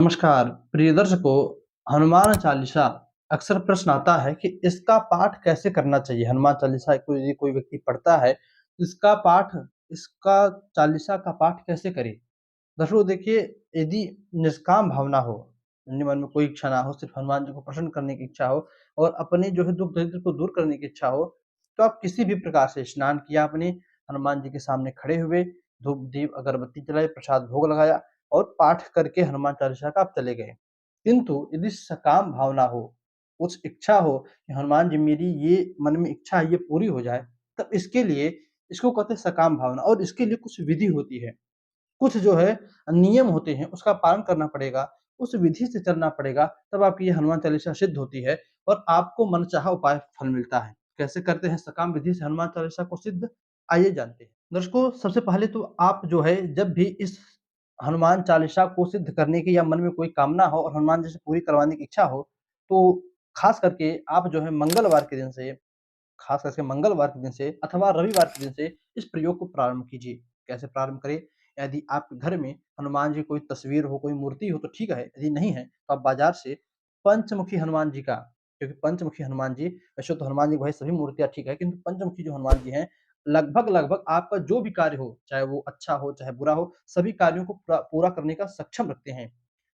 नमस्कार, प्रिय दर्शकों, हनुमान चालीसा अक्सर प्रश्न आता है कि इसका पाठ कैसे करना चाहिए? हनुमान चालीसा कोई यदि कोई व्यक्ति पढ़ता है, तो इसका चालीसा का पाठ कैसे करे? दरअसल देखिए, यदि निष्काम भावना हो, अपने मन में कोई इच्छा ना हो, सिर्फ़ हनुमान जी को प्रसन्न करने की इच्छा हो और अपने जो है दुःख दरिद्र को दूर करने की इच्छा हो, तो आप किसी भी प्रकार से स्नान किया आपने, हनुमान जी के सामने खड़े हुए, धूप-दीप अगरबत्ती जलाए, प्रसाद भोग लगाया और पाठ करके हनुमान चालीसा का आप चले गए। किंतु यदि सकाम भावना हो, कुछ इच्छा हो कि हनुमान जी मेरी ये मन में इच्छा है ये पूरी हो जाए, तब इसके लिए इसको कहते हैं सकाम भावना और इसके लिए कुछ विधि होती है। कुछ जो है नियम होते हैं उसका पालन करना पड़ेगा, उस विधि से चलना पड़ेगा, तब आपकी ये हनुमान चालीसा सिद्ध होती है और आपको मनचाहा उपाय फल मिलता है। कैसे करते हैं सकाम विधि से हनुमान चालीसा को सिद्ध? आइए जानते हैं। दर्शकों सबसे पहले तो आप जो है जब भी इस हनुमान चालीसा को सिद्ध करने की या मन में कोई कामना हो और हनुमान जी से पूरी करवाने की इच्छा हो, तो खास करके आप जो है मंगलवार के दिन से खास करके मंगलवार के दिन से अथवा रविवार के दिन से इस प्रयोग को प्रारंभ कीजिए। कैसे प्रारंभ करें? यदि आपके घर में हनुमान जी कोई तस्वीर हो, कोई मूर्ति हो तो ठीक है, यदि नहीं है तो आप बाज़ार से पंचमुखी हनुमान जी का क्योंकि पंचमुखी हनुमान जी वैसे तो हनुमान जी की भाई सभी मूर्तियाँ ठीक है, किंतु पंचमुखी जो हनुमान जी हैं, लगभग-लगभग आपका जो भी कार्य हो, चाहे वो अच्छा हो, चाहे बुरा हो, सभी कार्यों को पूरा करने का सक्षम रखते हैं।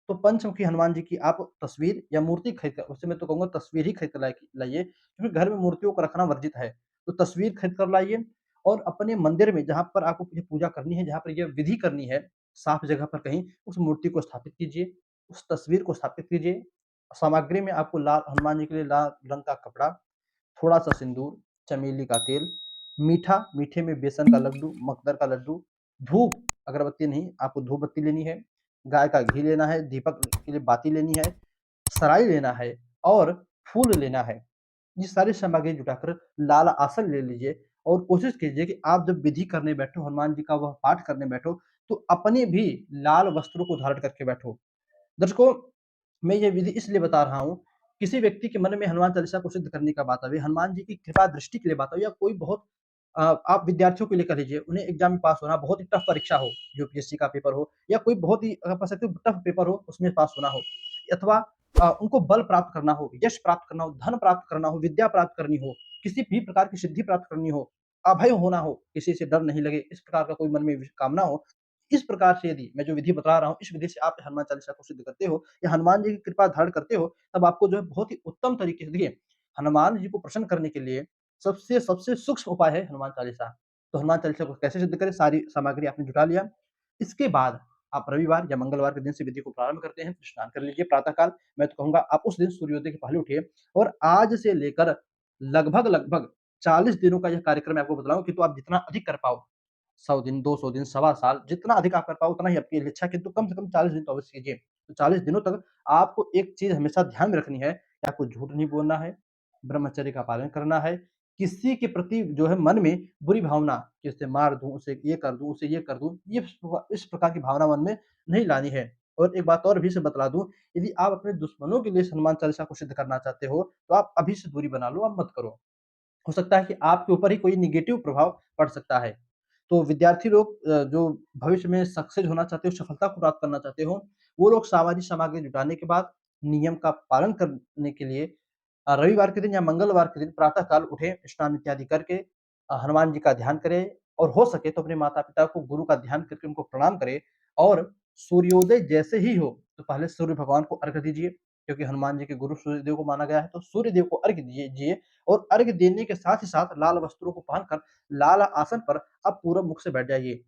तो पंचमुखी हनुमान जी की आप तस्वीर या मूर्ति खरीद कर वैसे मैं तो कहूँगा तस्वीर ही खरीद कर लाइए क्योंकि घर में मूर्तियों को रखना वर्जित है। तो तस्वीर खरीद कर लाइए और अपने मंदिर में जहाँ पर आपको ये पूजा करनी है, जहाँ पर ये विधि करनी है, साफ जगह पर कहीं उस मूर्ति को स्थापित कीजिए, उस तस्वीर को स्थापित कीजिए। सामग्री में आपको लाल हनुमान जी के लिए लाल रंग का कपड़ा, थोड़ा-सा सिंदूर, चमेली का तेल, मीठा, मीठे में बेसन का लड्डू, मकदर का लड्डू, धूप, अगरबत्ती नहीं, आपको धूप बत्ती लेनी है, गाय का घी लेना है, दीपक के लिए बाती लेनी है, सराई लेना है और फूल लेना है। ये सारी सामग्री जुटाकर लाल आसन ले लीजिए और कोशिश कीजिए कि आप जब विधि करने बैठो, हनुमान जी का वह पाठ करने बैठो, तो अपने भी लाल वस्त्रों को धारण करके बैठो। दर्शकों, मैं ये विधि इसलिए बता रहा हूँ, किसी व्यक्ति के मन में हनुमान चालीसा को सिद्ध करने का बात आवे, हनुमान जी की कृपा दृष्टि के लिए बात हो या कोई बहुत आप विद्यार्थियों को लेकर लीजिए, उन्हें एग्ज़ाम में पास होना, बहुत ही टफ परीक्षा हो, यूपीएससी का पेपर हो या कोई बहुत ही आप कह सकते हो टफ पेपर हो, उसमें पास होना हो अथवा उनको बल प्राप्त करना हो, यश प्राप्त करना हो, धन प्राप्त करना हो, विद्या प्राप्त करनी हो, किसी भी प्रकार की सिद्धि प्राप्त करनी हो, अभय होना हो, किसी से डर नहीं लगे, इस प्रकार का कोई मन में कामना हो, इस प्रकार से यदि मैं जो विधि बता रहा हूँ, इस विधि से आप हनुमान चालीसा को सिद्ध करते हो या हनुमान जी की कृपा धारण करते हो, तब आपको जो है बहुत ही उत्तम तरीके से देखिए, हनुमान जी को प्रसन्न करने के लिए सबसे सबसे सूक्ष्म उपाय है हनुमान चालीसा। तो हनुमान चालीसा को कैसे सिद्ध करें? सारी सामग्री आपने जुटा लिया। इसके बाद आप रविवार या मंगलवार के दिन से विधि को प्रारंभ करते हैं, स्नान कर लीजिए प्रातः काल। मैं तो कहूँगा आप उस दिन सूर्योदय के पहले उठिए और आज से लेकर लगभग-लगभग 40 दिनों का यह कार्यक्रम मैं आपको बता रहा हूँ, किंतु आप जितना अधिक कर पाओ 100 दिन, 200 दिन, सवा साल, जितना अधिक आप कर पाओ उतना ही आपके लिए अच्छा है, किंतु कम से कम 40 दिन तो अवश्य कीजिए। तो 40 दिनों तक आपको एक चीज़ हमेशा ध्यान में रखनी है कि आपको झूठ नहीं बोलना है, ब्रह्मचर्य का पालन करना है, किसी के प्रति जो है मन में बुरी भावना कि उसे मार दूँ, उसे ये कर दूँ, उसे ये कर दूँ, ये इस प्रकार की भावना मन में नहीं लानी है। और एक बात और भी से बतला दूँ, यदि आप अपने दुश्मनों के लिए हनुमान चालीसा को सिद्ध करना चाहते हो, तो आप अभी से दूरी बना लो, अब मत करो। हो सकता है कि आपके ऊपर ही कोई नेगेटिव प्रभाव पड़ सकता है। तो विद्यार्थी लोग जो भविष्य में सक्सेस होना चाहते हो, सफलता को प्राप्त करना चाहते हो, वो लोग सामाजिक सामग्री जुटाने के बाद नियम का पालन करने के लिए रविवार के दिन या मंगलवार के दिन प्रातः काल उठें, स्नान इत्यादि करके हनुमान जी का ध्यान करें और हो सके तो अपने माता-पिता को गुरु का ध्यान करके उनको प्रणाम करें और सूर्योदय जैसे ही हो, तो पहले सूर्य भगवान को अर्घ दीजिए, क्योंकि हनुमान जी के गुरु सूर्यदेव को माना गया है, तो सूर्यदेव को अर्घ दीजिए और अर्घ देने के साथ ही साथ लाल वस्त्रों को पहनकर लाल आसन पर आप पूरब मुख से बैठ जाइए।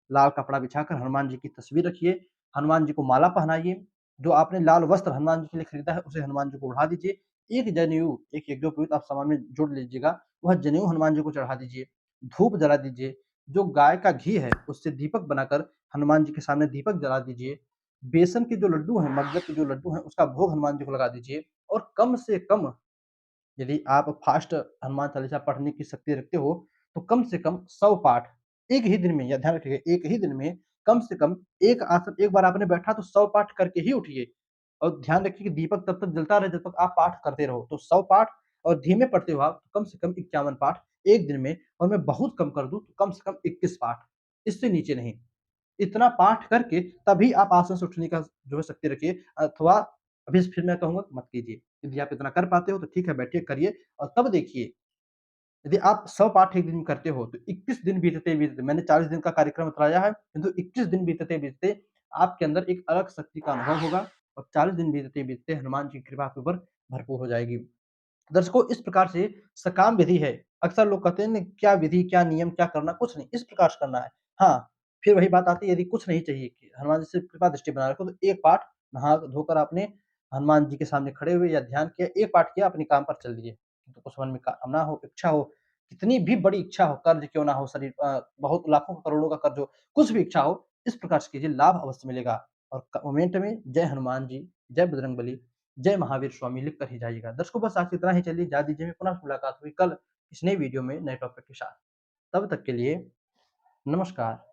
लाल कपड़ा बिछाकर हनुमान जी की तस्वीर रखिए, हनुमान जी को माला पहनाइए, जो आपने लाल वस्त्र हनुमान जी के लिए खरीदा है, उसे हनुमान जी को ओढ़ा दीजिए। एक जनेऊ, एक यज्ञोपवीत आप सामान में जोड़ लीजिएगा, वह जनेऊ हनुमान जी को चढ़ा दीजिए, धूप जला दीजिए, जो गाय का घी है, उससे दीपक बनाकर हनुमान जी के सामने दीपक जला दीजिए। बेसन के जो लड्डू हैं, मगजत के जो लड्डू हैं, उसका भोग हनुमान जी को लगा दीजिए और कम से कम यदि आप फ़ास्ट हनुमान चालीसा पढ़ने की शक्ति रखते हो, तो कम से कम 100 पाठ एक ही दिन में या ध्यान रखिएगा एक ही दिन में कम से कम एक आसन एक बार आपने बैठा तो 100 पाठ करके ही उठिए और ध्यान रखिए कि दीपक तब तक जलता रहे जब तक आप पाठ करते रहो। तो 100 पाठ और धीमे पढ़ते हो आप तो कम से कम 51 पाठ एक दिन में और मैं बहुत कम कर दूँ तो कम से कम 21 पाठ, इससे नीचे नहीं। इतना पाठ करके तभी आप आसन से उठने का जो है शक्ति रखिए अथवा अभी फिर मैं कहूँगा मत कीजिए। यदि आप इतना कर पाते हो तो ठीक है बैठिए, करिए और तब देखिए यदि आप 100 पाठ एक दिन में करते हो, तो 21 दिन बीतते-बीतते मैंने 40 दिन का कार्यक्रम बताया है, किंतु 21 दिन बीतते-बीतते आपके अंदर एक अलग शक्ति का अनुभव होगा और 40 दिन बीतते-बीतते हनुमान जी की कृपा आपके ऊपर भरपूर हो जाएगी। दर्शकों इस प्रकार से सकाम विधि है। अक्सर लोग कहते हैं ना क्या विधि, क्या नियम, क्या करना? कुछ नहीं, इस प्रकार से करना है। हाँ, फिर वही बात आती है यदि कुछ नहीं चाहिए कि हनुमान जी से कृपा दृष्टि बनाए रखो तो एक पाठ नहा धोकर आपने हनुमान जी के सामने खड़े हुए या ध्यान किया, एक पाठ किया अपने काम पर चल दिए। तो कुछ मन में कामना हो, इच्छा हो, कितनी भी बड़ी इच्छा हो, कर्ज क्यों ना हो शरीर बहुत लाखों करोड़ों का कर्ज हो, कुछ भी इच्छा हो, इस प्रकार से कीजिए लाभ अवश्य मिलेगा। और कमेंट में जय हनुमान जी, जय बजरंगबली, जय महावीर स्वामी लिख कर ही जाइएगा। दर्शकों बस आज इतना ही चलिए इजाज़त दीजिए पुनः मुलाकात हुई कल इस नई वीडियो में नए टॉपिक के साथ। तब तक के लिए नमस्कार।